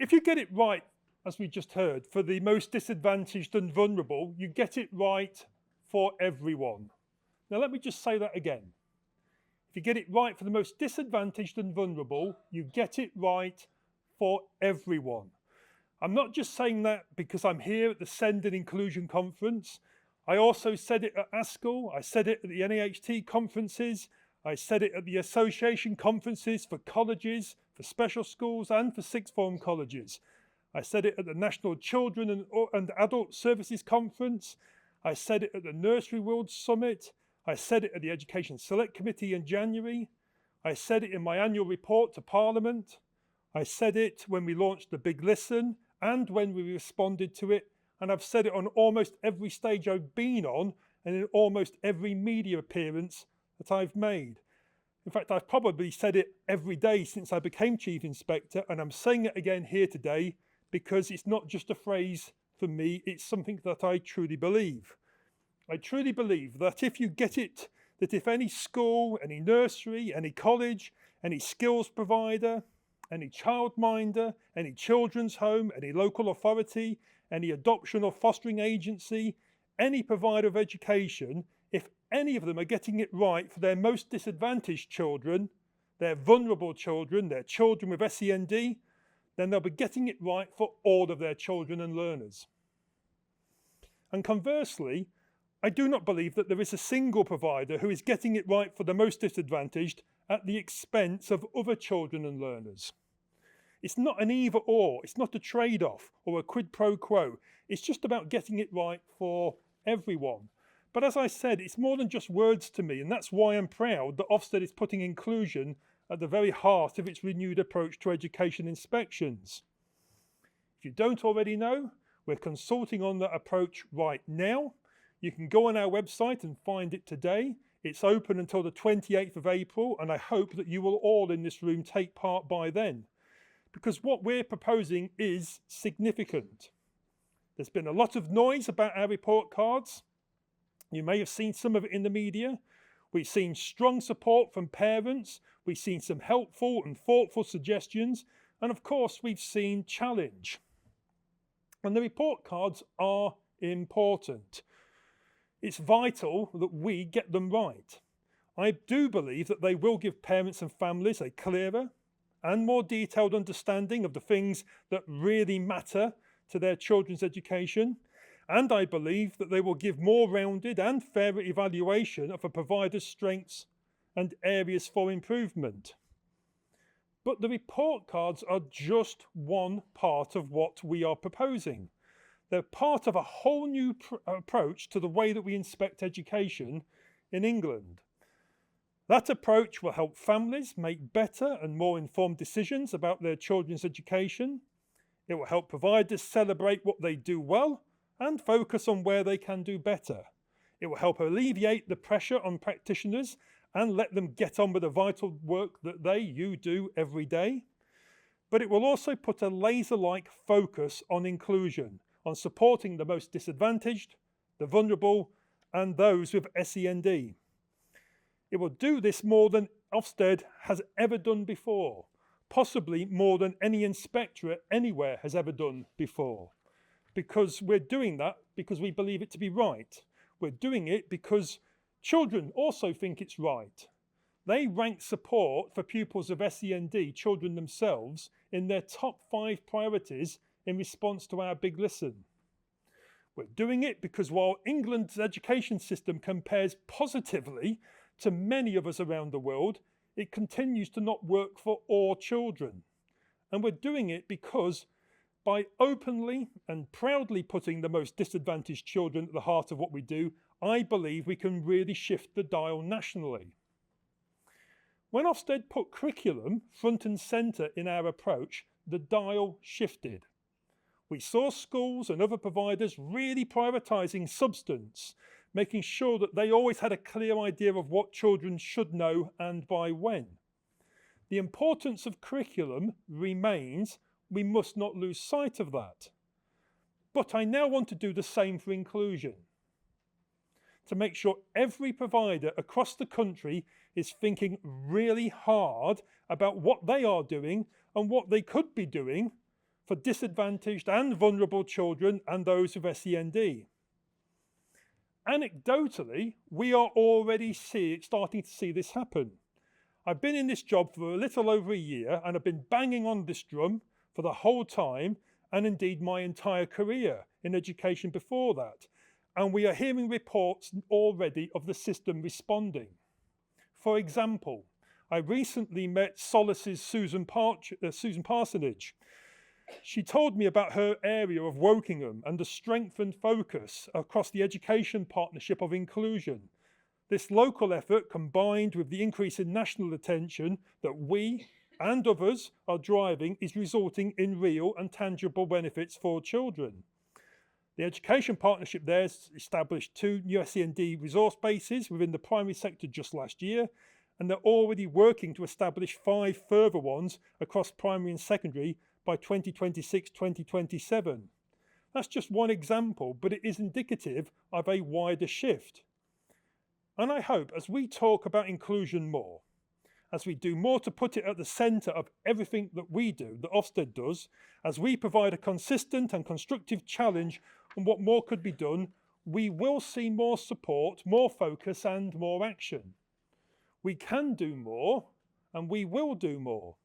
if you get it right, as we just heard, for the most disadvantaged and vulnerable, you get it right for everyone. Now, let me just say that again. If you get it right for the most disadvantaged and vulnerable, you get it right for everyone. I'm not just saying that because I'm here at the Send and Inclusion Conference. I also said it at ASCL, I said it at the NAHT conferences, I said it at the association conferences for colleges, for special schools and for sixth form colleges. I said it at the National Children and Adult Services Conference. I said it at the Nursery World Summit. I said it at the Education Select Committee in January. I said it in my annual report to Parliament. I said it when we launched the Big Listen and when we responded to it. And I've said it on almost every stage I've been on and in almost every media appearance that I've made. In fact, I've probably said it every day since I became Chief Inspector, and I'm saying it again here today because it's not just a phrase for me, it's something that I truly believe. I truly believe that if you get it, that if any school, any nursery, any college, any skills provider, any childminder, any children's home, any local authority, any adoption or fostering agency, any provider of education, if any of them are getting it right for their most disadvantaged children, their vulnerable children, their children with SEND, then they'll be getting it right for all of their children and learners. And conversely, I do not believe that there is a single provider who is getting it right for the most disadvantaged at the expense of other children and learners. It's not an either or, it's not a trade-off or a quid pro quo. It's just about getting it right for everyone. But as I said, it's more than just words to me, and that's why I'm proud that Ofsted is putting inclusion at the very heart of its renewed approach to education inspections. If you don't already know, we're consulting on that approach right now. You can go on our website and find it today. It's open until the 28th of April, and I hope that you will all in this room take part by then, because what we're proposing is significant. There's been a lot of noise about our report cards. You may have seen some of it in the media. We've seen strong support from parents. We've seen some helpful and thoughtful suggestions. And of course, we've seen challenge. And the report cards are important. It's vital that we get them right. I do believe that they will give parents and families a clearer and more detailed understanding of the things that really matter to their children's education. And I believe that they will give more rounded and fairer evaluation of a provider's strengths and areas for improvement. But the report cards are just one part of what we are proposing. They're part of a whole new approach to the way that we inspect education in England. That approach will help families make better and more informed decisions about their children's education. It will help providers celebrate what they do well and focus on where they can do better. It will help alleviate the pressure on practitioners and let them get on with the vital work that you do every day. But it will also put a laser-like focus on inclusion, on supporting the most disadvantaged, the vulnerable, and those with SEND. It will do this more than Ofsted has ever done before, possibly more than any inspectorate anywhere has ever done before. Because we're doing that because we believe it to be right. We're doing it because children also think it's right. They rank support for pupils of SEND, children themselves, in their top 5 priorities in response to our Big Listen. We're doing it because while England's education system compares positively to many of us around the world, it continues to not work for all children. And we're doing it because by openly and proudly putting the most disadvantaged children at the heart of what we do, I believe we can really shift the dial nationally. When Ofsted put curriculum front and centre in our approach, the dial shifted. We saw schools and other providers really prioritising substance, making sure that they always had a clear idea of what children should know and by when. The importance of curriculum remains. We must not lose sight of that. But I now want to do the same for inclusion, to make sure every provider across the country is thinking really hard about what they are doing and what they could be doing for disadvantaged and vulnerable children and those with SEND. Anecdotally, we are already starting to see this happen. I've been in this job for a little over a year, and I've been banging on this drum for the whole time, and indeed my entire career in education before that. And we are hearing reports already of the system responding. For example, I recently met Solace's Susan Parsonage. She told me about her area of Wokingham and the strengthened focus across the education partnership of inclusion. This local effort, combined with the increase in national attention that we and others are driving, is resulting in real and tangible benefits for children. The education partnership there has established 2 new SEND resource bases within the primary sector just last year, and they're already working to establish 5 further ones across primary and secondary by 2026-2027. That's just one example, but it is indicative of a wider shift. And I hope as we talk about inclusion more, as we do more to put it at the centre of everything that we do, that Ofsted does, as we provide a consistent and constructive challenge on what more could be done, we will see more support, more focus and more action. We can do more and we will do more.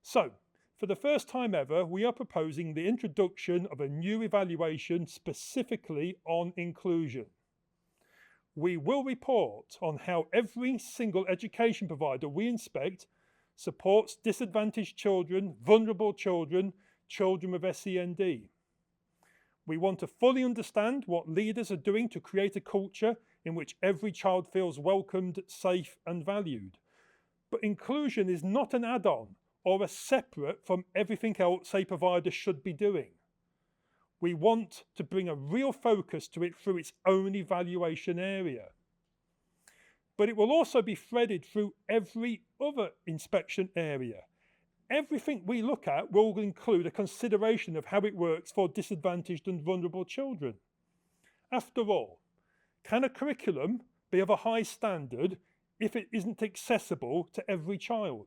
So, for the first time ever, we are proposing the introduction of a new evaluation specifically on inclusion. We will report on how every single education provider we inspect supports disadvantaged children, vulnerable children, children with SEND. We want to fully understand what leaders are doing to create a culture in which every child feels welcomed, safe and valued. But inclusion is not an add-on or a separate from everything else a provider should be doing. We want to bring a real focus to it through its own evaluation area. But it will also be threaded through every other inspection area. Everything we look at will include a consideration of how it works for disadvantaged and vulnerable children. After all, can a curriculum be of a high standard if it isn't accessible to every child?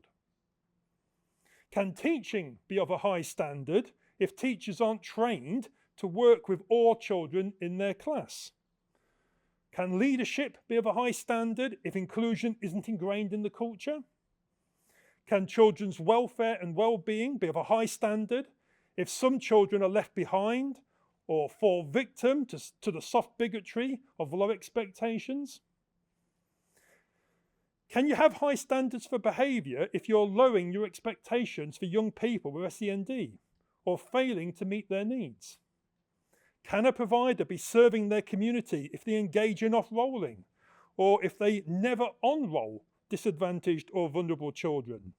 Can teaching be of a high standard if teachers aren't trained to work with all children in their class? Can leadership be of a high standard if inclusion isn't ingrained in the culture? Can children's welfare and well-being be of a high standard if some children are left behind or fall victim to the soft bigotry of low expectations? Can you have high standards for behaviour if you're lowering your expectations for young people with SEND or failing to meet their needs? Can a provider be serving their community if they engage in off-rolling or if they never on-roll disadvantaged or vulnerable children?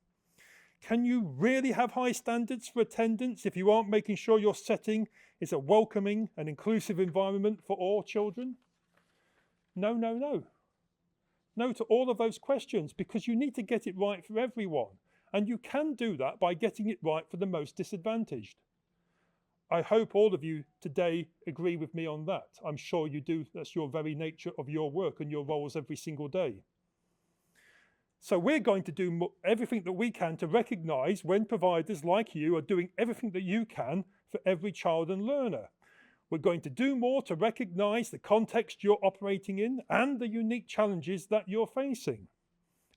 Can you really have high standards for attendance if you aren't making sure your setting is a welcoming and inclusive environment for all children? No, no, no. No to all of those questions, because you need to get it right for everyone. And you can do that by getting it right for the most disadvantaged. I hope all of you today agree with me on that. I'm sure you do. That's your very nature of your work and your roles every single day. So we're going to do everything that we can to recognise when providers like you are doing everything that you can for every child and learner. We're going to do more to recognise the context you're operating in and the unique challenges that you're facing.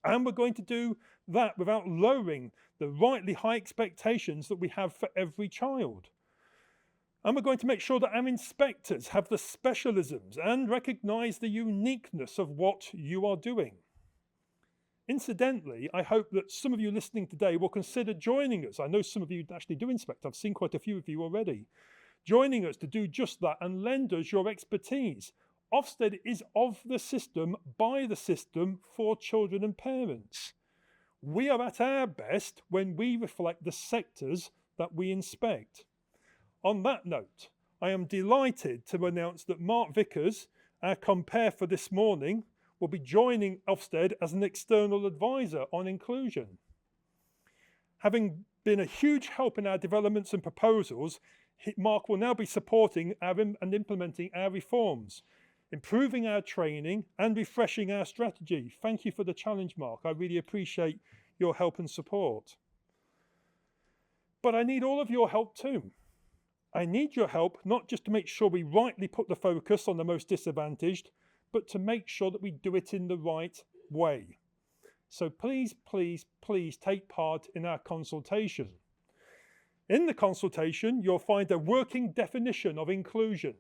And we're going to do that without lowering the rightly high expectations that we have for every child. And we're going to make sure that our inspectors have the specialisms and recognise the uniqueness of what you are doing. Incidentally, I hope that some of you listening today will consider joining us. I know some of you actually do inspect. I've seen quite a few of you already. Joining us to do just that and lend us your expertise. Ofsted is of the system, by the system, for children and parents. We are at our best when we reflect the sectors that we inspect. On that note, I am delighted to announce that Mark Vickers, our compare for this morning, will be joining Ofsted as an external advisor on inclusion. Having been a huge help in our developments and proposals, Mark will now be supporting and implementing our reforms, improving our training and refreshing our strategy. Thank you for the challenge, Mark. I really appreciate your help and support. But I need all of your help too. I need your help not just to make sure we rightly put the focus on the most disadvantaged, but to make sure that we do it in the right way. So please, please, please take part in our consultation. In the consultation, you'll find a working definition of inclusion.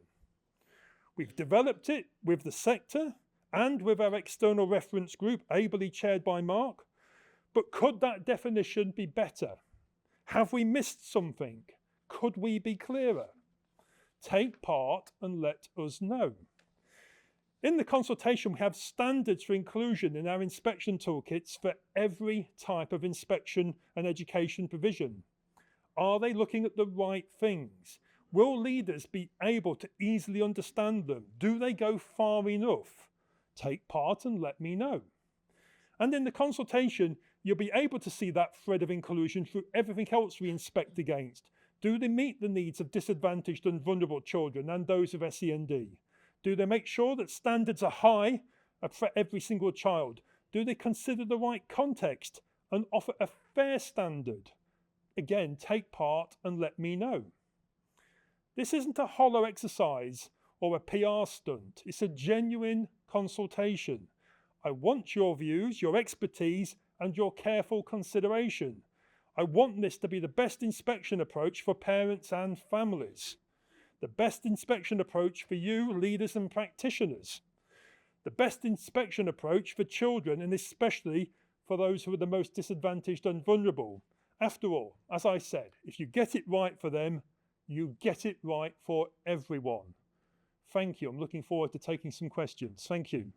We've developed it with the sector and with our external reference group, ably chaired by Mark. But could that definition be better? Have we missed something? Could we be clearer? Take part and let us know. In the consultation, we have standards for inclusion in our inspection toolkits for every type of inspection and education provision. Are they looking at the right things? Will leaders be able to easily understand them? Do they go far enough? Take part and let me know. And in the consultation, you'll be able to see that thread of inclusion through everything else we inspect against. Do they meet the needs of disadvantaged and vulnerable children and those of SEND? Do they make sure that standards are high for every single child? Do they consider the right context and offer a fair standard? Again, take part and let me know. This isn't a hollow exercise or a PR stunt. It's a genuine consultation. I want your views, your expertise, and your careful consideration. I want this to be the best inspection approach for parents and families. The best inspection approach for you, leaders and practitioners. The best inspection approach for children, and especially for those who are the most disadvantaged and vulnerable. After all, as I said, if you get it right for them, you get it right for everyone. Thank you. I'm looking forward to taking some questions. Thank you.